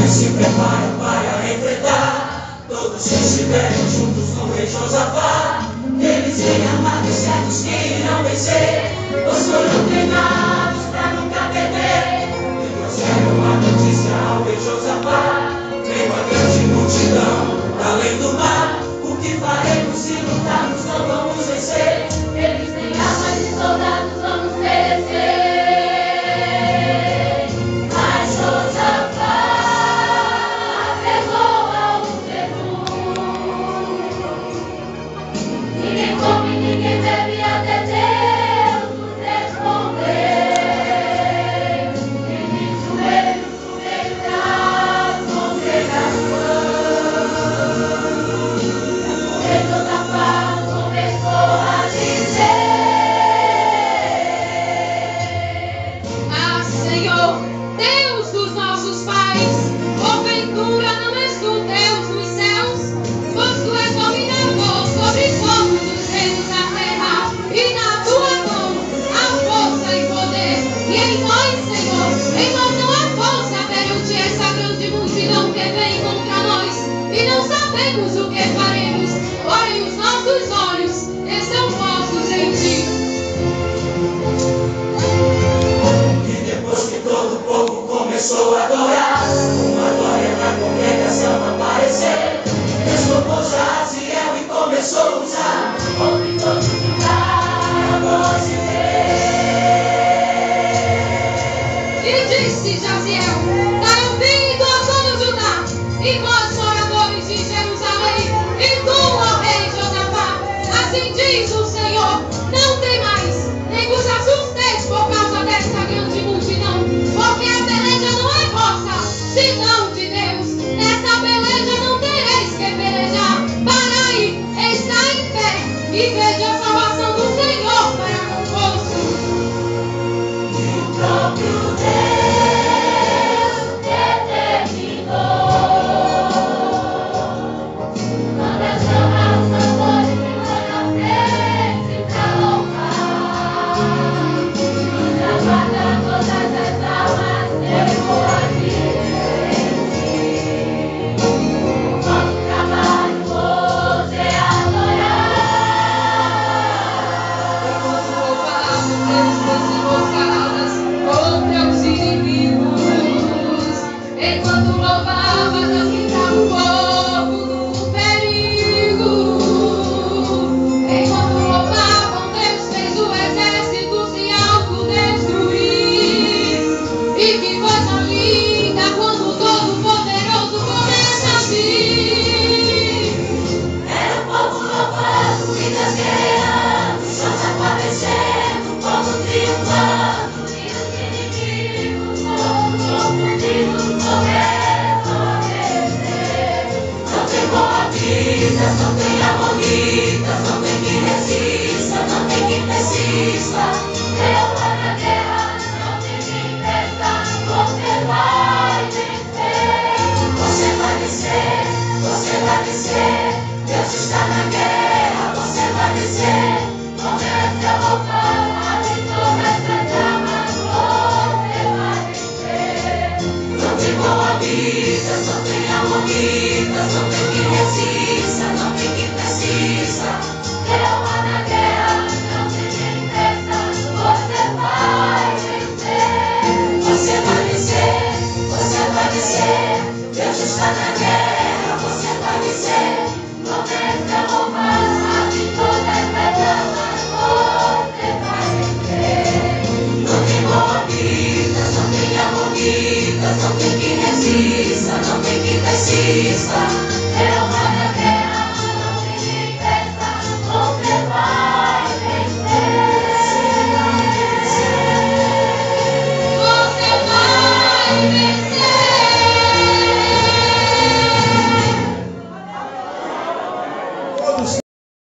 Se preparam para enfrentar todos que estiverem juntos com o rei Josafá. Eles têm armados certos que irão vencer, pois foram treinados para nunca perder. E trouxeram a notícia ao rei Josafá: veio a grande multidão além do mar. O que faremos se lutarmos? Não vamos vencer. Eles têm armas e soldados, vamos perecer. Ninguém deve até Deus nos responder. E de joelhos no meio da congregação, o rei Josafá começou a dizer: Ah, Senhor, Deus dos nossos pais, porventura não és tu Deus nos céus? Pois tu és dominador sobre todos os reinos da terra, e na tua mão há força e poder. E em nós, Senhor, em nós não há força perante essa grande multidão que vem contra nós, e não sabemos o que faremos, porém os nossos olhos estão postos em ti. E depois que todo o povo começou a adorar, uma glória na congregação apareceu. Deslocou Jaziel e começou a usar: ouve todo lugar a voz de Deus. E disse Jaziel: dai ouvido a todo Judá, e vós, moradores de Jerusalém, e tu, ó rei Josafá, assim diz o Senhor: não temais, nem vos assusteis por causa desta grande multidão, porque a peleja não é vossa, senão de Deus. Nesta peleja não tereis que pelejar. Parai, está em pé, e veja a salvação do Senhor para convosco. E o próprio Deus determinou: manda chamar os cantores que vão na frente pra louvar. Manda guardar todas as almas, eu vou adiante. O nosso trabalho hoje é adorar. Enquanto louvavam, Deus fez emboscadas contra os inimigos. Enquanto louvava, não livrava o povo do perigo. Enquanto louvavam, Deus fez o exército se autodestruir. E que coisa linda quando Todo-Poderoso começa a vir. Era o povo louvando, vidas guerreando, Josafá vencendo, o povo triunfando, e os inimigos todos confundidos começam a descer. Não tem moabitas, não tem amonitas, não tem quem resista, não tem quem persista. Jeová na guerra, não tem quem impeça, você vai vencer. Você vai vencer, você vai vencer. Deus está na guerra, você vai vencer. Comece a louvar, abre todas as armas, você vai vencer. Não tem moabitas, não tem amonitas, não tem quem resista, não tem quem persista. Jeová na guerra, não tem quem impeça, você vai vencer. Você vai vencer, você vai vencer. Deus está na guerra, você vai vencer. Comece a louvar, abre todas as almas, você vai vencer. Não tem moabitas, não tem amonitas, não tem quem resista, não tem quem persista.